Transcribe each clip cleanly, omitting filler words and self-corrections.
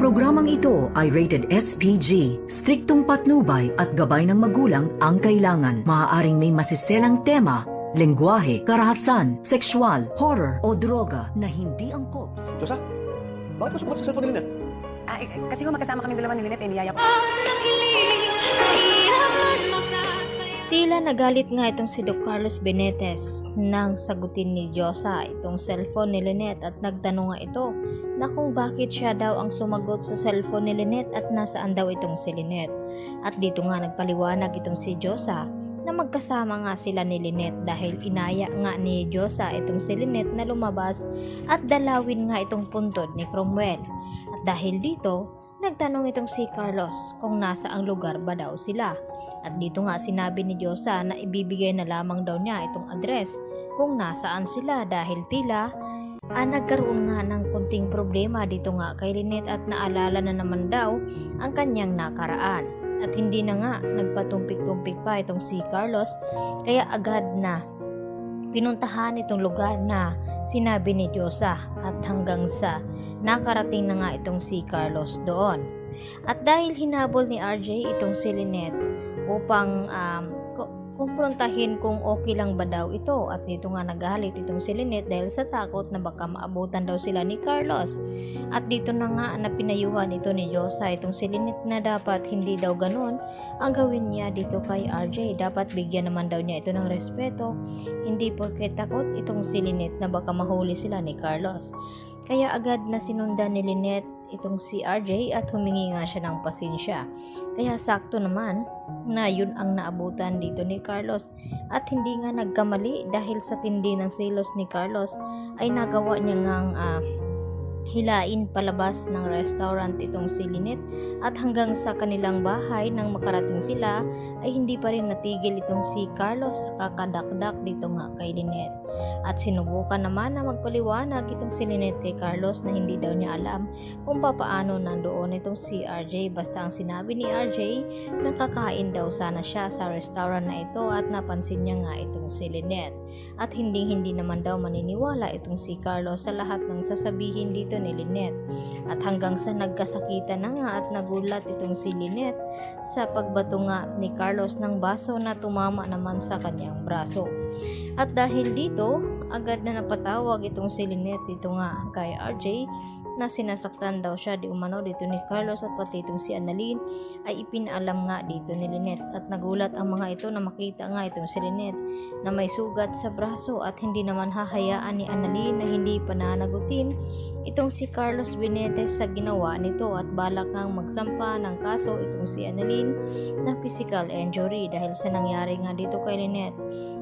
Programang ito ay rated SPG, striktong patnubay at gabay ng magulang ang kailangan. Maaaring may masiselang tema, lengguwahe, karahasan, sexual, horror o droga na hindi angkop. Diyosa, bakit mo sumagot sa cellphone ni Lynette? Kasi magkasama kami dalawa ni Lynette, niyaya ko. Tila nagalit nga itong si Doc Carlos Benitez nang sagutin ni Diyosa itong cellphone ni Lynette at nagtanong nga ito na kung bakit siya daw ang sumagot sa cellphone ni Lynette at nasaan daw itong si Lynette. At dito nga nagpaliwanag itong si Diyosa na magkasama nga sila ni Lynette dahil inaya nga ni Diyosa itong si Lynette na lumabas at dalawin nga itong puntod ni Cromwell. At dahil dito, nagtanong itong si Carlos kung nasa ang lugar ba daw sila. At dito nga sinabi ni Diyosa na ibibigay na lamang daw niya itong address kung nasaan sila dahil tila nagkaroon nga ng kunting problema dito nga kay Lynette at naalala na naman daw ang kanyang nakaraan. At hindi na nga nagpatumpik-tumpik pa itong si Carlos kaya agad na pinuntahan itong lugar na sinabi ni Diyosa at hanggang sa nakarating na nga itong si Carlos doon. At dahil hinabol ni RJ itong si Lynette upang kumprontahin kung okay lang ba daw ito at dito nga nagalit itong si Lynette dahil sa takot na baka maabutan daw sila ni Carlos. At dito na nga napinayuhan ito ni Diyosa itong si Lynette na dapat hindi daw ganun ang gawin niya dito kay RJ. Dapat bigyan naman daw niya ito ng respeto, hindi porket takot itong si Lynette na baka mahuli sila ni Carlos. Kaya agad na sinundan ni Lynette itong si RJ at humingi nga siya ng pasensya. Kaya sakto naman na yun ang naabutan dito ni Carlos at hindi nga nagkamali dahil sa tindi ng selos ni Carlos ay nagawa niya ngang hilain palabas ng restaurant itong si Lynette at hanggang sa kanilang bahay nang makarating sila ay hindi pa rin natigil itong si Carlos sa kakadakdak dito nga kay Lynette. At sinubukan naman na magpaliwanag itong si Lynette kay Carlos na hindi daw niya alam kung papaano nandoon itong si RJ. Basta ang sinabi ni RJ na kakain daw sana siya sa restaurant na ito at napansin niya nga itong si Lynette. At hindi naman daw maniniwala itong si Carlos sa lahat ng sasabihin dito ni Lynette. At hanggang sa nagkasakitan na nga at nagulat itong si Lynette sa pagbato nga ni Carlos ng baso na tumama naman sa kanyang braso. At dahil dito, agad na napatawag itong si Lynette dito nga kay RJ na sinasaktan daw siya di umano dito ni Carlos at pati itong si Annalyn ay ipinaalam nga dito ni Lynette. At nagulat ang mga ito na makita nga itong si Lynette na may sugat sa braso at hindi naman hahayaan ni Annalyn na hindi pananagutin itong si Carlos Benitez sa ginawa nito at balak ngang magsampa ng kaso itong si Annalyn ng physical injury dahil sa nangyari nga dito kay Lynette.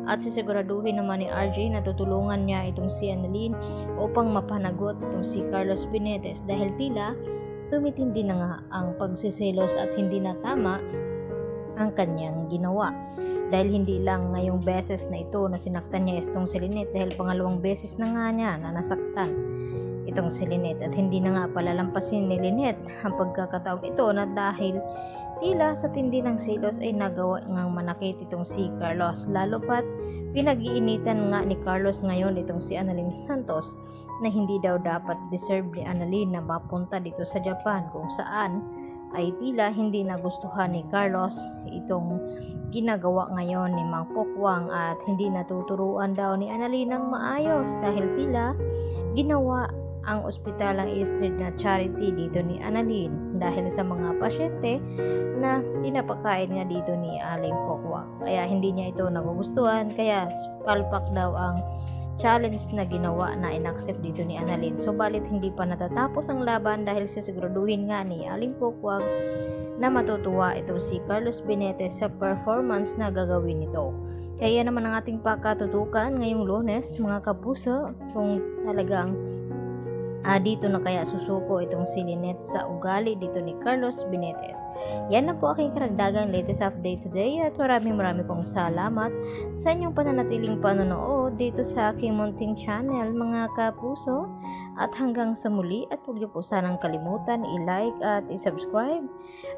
At sisiguraduhin naman ni RJ na tutulungan niya itong si Annalyn upang mapanagot itong si Carlos Benitez dahil tila tumitindi na nga ang pagsiselos at hindi na tama ang kanyang ginawa. Dahil hindi lang ngayong beses na ito na sinaktan niya itong si Lynette dahil pangalawang beses na nga niya na nasaktan itong si Lynette at hindi na nga palalampasin ni Lynette ang pagkakataong ito na dahil tila sa tindi ng selos ay nagawa ngang manakit itong si Carlos. Lalo pat pinag-iinitan nga ni Carlos ngayon itong si Annalyn Santos na hindi daw dapat deserve ni Annalyn na mapunta dito sa Japan kung saan ay tila hindi nagustuhan ni Carlos itong ginagawa ngayon ni Mang Pokwang at hindi natuturuan daw ni Annalyn ng maayos dahil tila ginawa ang ospital ang Street na charity dito ni Annalyn dahil sa mga pasyente na pinapakain nga dito ni Aling Pokwang. Kaya hindi niya ito nagugustuhan kaya palpak daw ang challenge na ginawa na inaccept dito ni Annalyn. So balit hindi pa natatapos ang laban dahil sisiguraduhin nga ni Aling Pokwang na matutuwa itong si Carlos Benitez sa performance na gagawin nito. Kaya naman ang ating pakatutukan ngayong Lunes mga kapuso kung talagang dito na kaya susuko itong si Lynette sa ugali dito ni Carlos Benitez. Yan na po aking karagdagang latest update today at maraming pong salamat sa inyong pananatiling panonood dito sa aking munting channel mga kapuso. At hanggang sa muli at huwag niyo po sanang kalimutan i-like at i-subscribe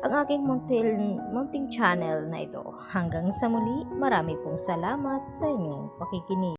ang aking munting channel na ito. Hanggang sa muli, marami pong salamat sa inyong pakikinig.